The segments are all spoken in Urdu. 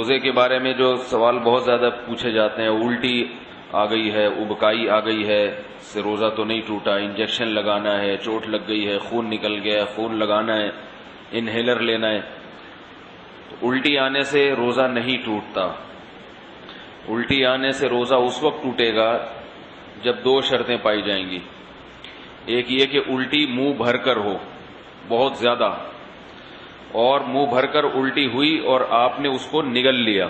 روزے کے بارے میں جو سوال بہت زیادہ پوچھے جاتے ہیں، الٹی آ گئی ہے، ابکائی آ گئی ہے، اس سے روزہ تو نہیں ٹوٹا، انجیکشن لگانا ہے، چوٹ لگ گئی ہے، خون نکل گیا ہے، خون لگانا ہے، انہیلر لینا ہے، تو الٹی آنے سے روزہ نہیں ٹوٹتا۔ الٹی آنے سے روزہ اس وقت ٹوٹے گا جب دو شرطیں پائی جائیں گی۔ ایک یہ کہ الٹی منہ بھر کر ہو، بہت زیادہ، اور منہ بھر کر الٹی ہوئی اور آپ نے اس کو نگل لیا،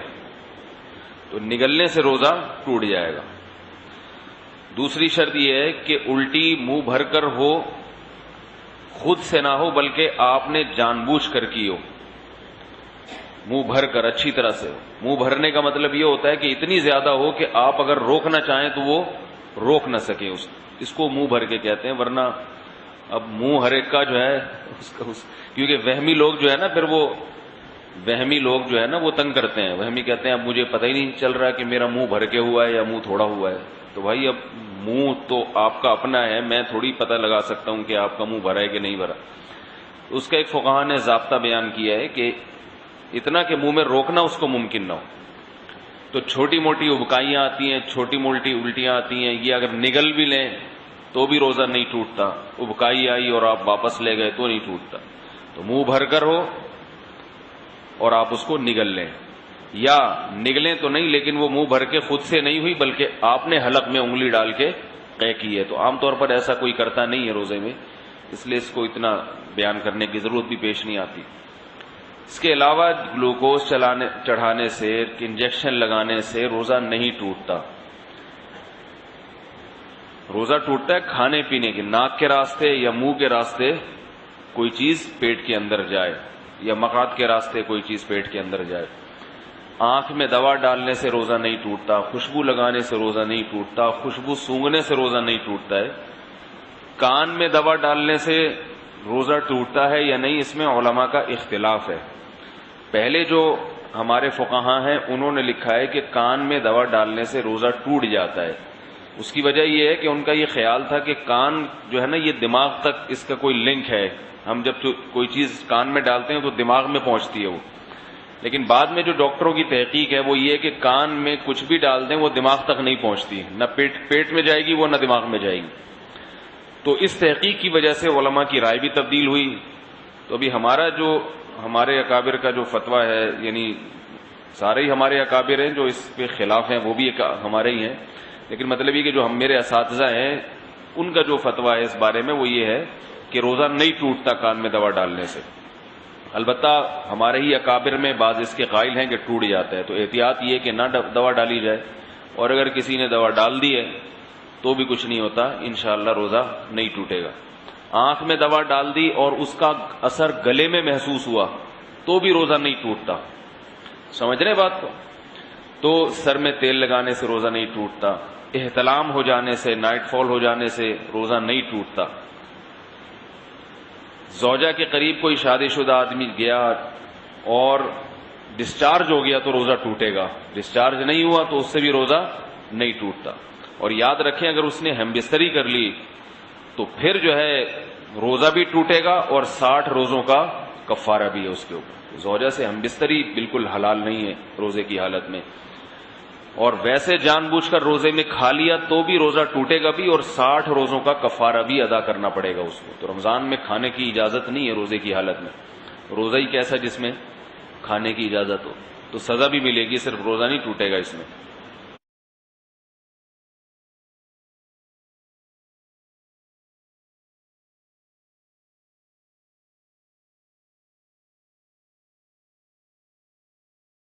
تو نگلنے سے روزہ ٹوٹ جائے گا۔ دوسری شرط یہ ہے کہ الٹی منہ بھر کر ہو، خود سے نہ ہو بلکہ آپ نے جان بوجھ کر کی ہو، منہ بھر کر اچھی طرح سے ہو۔ منہ بھرنے کا مطلب یہ ہوتا ہے کہ اتنی زیادہ ہو کہ آپ اگر روکنا چاہیں تو وہ روک نہ سکیں، اس کو منہ بھر کے کہتے ہیں۔ ورنہ اب منہ ہر ایک کا جو ہے کیونکہ وہمی لوگ جو ہے نا، پھر وہ وہمی لوگ جو ہے نا وہ تنگ کرتے ہیں۔ وہمی کہتے ہیں اب مجھے پتہ ہی نہیں چل رہا کہ میرا منہ بھر کے ہوا ہے یا منہ تھوڑا ہوا ہے۔ تو بھائی اب منہ تو آپ کا اپنا ہے، میں تھوڑی پتہ لگا سکتا ہوں کہ آپ کا منہ بھرا ہے کہ نہیں بھرا۔ اس کا ایک فقہا نے ضابطہ بیان کیا ہے کہ اتنا کہ منہ میں روکنا اس کو ممکن نہ ہو۔ تو چھوٹی موٹی ابکائیاں آتی ہیں، چھوٹی موٹی الٹیاں آتی ہیں، یہ اگر نگل بھی لیں تو بھی روزہ نہیں ٹوٹتا۔ ابکائی آئی اور آپ واپس لے گئے تو نہیں ٹوٹتا۔ تو منہ بھر کر ہو اور آپ اس کو نگل لیں، یا نگلیں تو نہیں لیکن وہ منہ بھر کے خود سے نہیں ہوئی بلکہ آپ نے حلق میں انگلی ڈال کے قے کی ہے۔ تو عام طور پر ایسا کوئی کرتا نہیں ہے روزے میں، اس لیے اس کو اتنا بیان کرنے کی ضرورت بھی پیش نہیں آتی۔ اس کے علاوہ گلوکوز چڑھانے سے، انجیکشن لگانے سے روزہ نہیں ٹوٹتا۔ روزہ ٹوٹتا ہے کھانے پینے کے، ناک کے راستے یا منہ کے راستے کوئی چیز پیٹ کے اندر جائے، یا مقعد کے راستے کوئی چیز پیٹ کے اندر جائے۔ آنکھ میں دوا ڈالنے سے روزہ نہیں ٹوٹتا، خوشبو لگانے سے روزہ نہیں ٹوٹتا، خوشبو سونگھنے سے روزہ نہیں ٹوٹتا ہے۔ کان میں دوا ڈالنے سے روزہ ٹوٹتا ہے یا نہیں، اس میں علماء کا اختلاف ہے۔ پہلے جو ہمارے فقہاء ہیں انہوں نے لکھا ہے کہ کان میں دوا ڈالنے سے روزہ ٹوٹ جاتا ہے۔ اس کی وجہ یہ ہے کہ ان کا یہ خیال تھا کہ کان جو ہے نا یہ دماغ تک اس کا کوئی لنک ہے، ہم جب کوئی چیز کان میں ڈالتے ہیں تو دماغ میں پہنچتی ہے وہ۔ لیکن بعد میں جو ڈاکٹروں کی تحقیق ہے وہ یہ ہے کہ کان میں کچھ بھی ڈال دیں وہ دماغ تک نہیں پہنچتی، نہ پیٹ میں جائے گی وہ، نہ دماغ میں جائے گی۔ تو اس تحقیق کی وجہ سے علماء کی رائے بھی تبدیل ہوئی۔ تو ابھی ہمارے اکابر کا جو فتویٰ ہے، یعنی سارے ہی ہمارے اکابر ہیں جو اس پہ خلاف ہیں وہ بھی ہمارے ہی ہیں، لیکن مطلب یہ کہ جو میرے اساتذہ ہیں ان کا جو فتویٰ ہے اس بارے میں وہ یہ ہے کہ روزہ نہیں ٹوٹتا کان میں دوا ڈالنے سے۔ البتہ ہمارے ہی اکابر میں بعض اس کے قائل ہیں کہ ٹوٹ جاتا ہے، تو احتیاط یہ کہ نہ دوا ڈالی جائے، اور اگر کسی نے دوا ڈال دی ہے تو بھی کچھ نہیں ہوتا، انشاءاللہ روزہ نہیں ٹوٹے گا۔ آنکھ میں دوا ڈال دی اور اس کا اثر گلے میں محسوس ہوا تو بھی روزہ نہیں ٹوٹتا، سمجھ رہے بات کو؟ تو سر میں تیل لگانے سے روزہ نہیں ٹوٹتا، احتلام ہو جانے سے، نائٹ فال ہو جانے سے روزہ نہیں ٹوٹتا۔ زوجہ کے قریب کوئی شادی شدہ آدمی گیا اور ڈسچارج ہو گیا تو روزہ ٹوٹے گا، ڈسچارج نہیں ہوا تو اس سے بھی روزہ نہیں ٹوٹتا۔ اور یاد رکھیں اگر اس نے ہم بستری کر لی تو پھر جو ہے روزہ بھی ٹوٹے گا اور 60 روزوں کا کفارہ بھی ہے اس کے اوپر۔ زوجہ سے ہم بستری بالکل حلال نہیں ہے روزے کی حالت میں، اور ویسے جان بوجھ کر روزے میں کھا لیا تو بھی روزہ ٹوٹے گا بھی، اور 60 روزوں کا کفارہ بھی ادا کرنا پڑے گا اس کو۔ تو رمضان میں کھانے کی اجازت نہیں ہے روزے کی حالت میں، روزہ ہی کیسا جس میں کھانے کی اجازت ہو، تو سزا بھی ملے گی، صرف روزہ نہیں ٹوٹے گا اس میں۔